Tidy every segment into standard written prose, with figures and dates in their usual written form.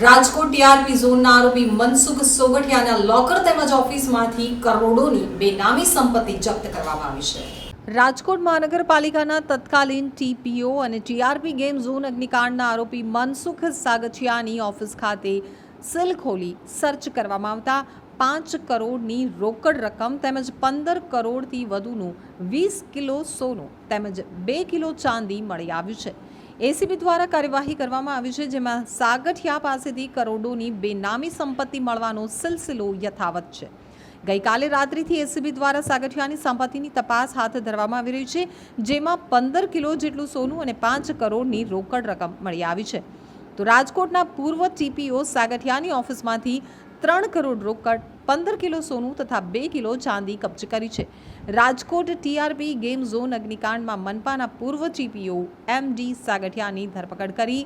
Rajkot TRP ઝોનના આરોપી Mansukh સોગઠિયાના locker તેમજ ઓફિસમાંથી કરોડોની બેનામી સંપત્તિ જપ્ત કરવામાં આવી છે. રાજકોટ મહાનગરપાલિકાના તત્કાલીન ટીપીઓ અને ટીઆરપી ગેમ ઝોન અગ્નિકાંડના આરોપી મનસુખ સાગઠિયાની ઓફિસ ખાતે સીલ ખોલી સર્ચ કરવામાં આવતા 5 કરોડની રોકડ રકમ તેમજ 15 કરોડથી વધુનું 20 કિલો સોનું તેમજ 2 કિલો ચાંદી મળી આવ્યું છે. એસીબી દ્વારા કાર્યવાહી કરવામાં આવી છે, જેમાં સાગઠિયા પાસેથી કરોડોની બેનામી સંપત્તિ મળવાનો સિલસિલો યથાવત છે. ગઈકાલે રાત્રિથી એસીબી દ્વારા સાગઠિયાની સંપત્તિની તપાસ હાથ ધરવામાં આવી રહી છે, જેમાં 15 કિલો જેટલું સોનું અને 5 કરોડની રોકડ રકમ મળી આવી છે. તો રાજકોટના પૂર્વ ટીપીઓ સાગઠિયાની ઓફિસમાંથી 3 કરોડ રોકડ, 15 કિલો સોનું તથા 2 કિલો ચાંદી કબજે કરી છે. રાજકોટ ટીઆરપી ગેમ ઝોન અગ્નિકાંડમાં મનપાના પૂર્વ ટીપીઓ એમડી સાગઠિયાની ધરપકડ કરી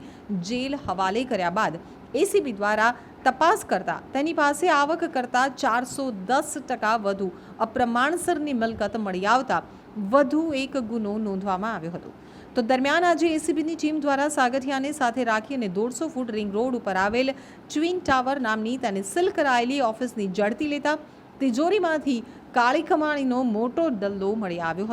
જેલ હવાલે કર્યા બાદ એસીબી દ્વારા તપાસ કરતા તેની પાસે આવક કરતા 410% વધુ અપ્રમાણસરની મિલકત મળી આવતા વધુ એક ગુનો નોંધવામાં આવ્યો હતો. તો દરમિયાન આજે એસીબીની ટીમ દ્વારા સાગઠિયાને સાથે રાખી અને 150 ફૂટ રિંગ રોડ ઉપર આવેલ ટ્વિન ટાવર નામની તેને સીલ કરાયેલી ઓફિસની ઝડપી લેતા તિજોરીમાંથી કાળી કમાણીનો મોટો ડલ્લો મળી આવ્યો હતો.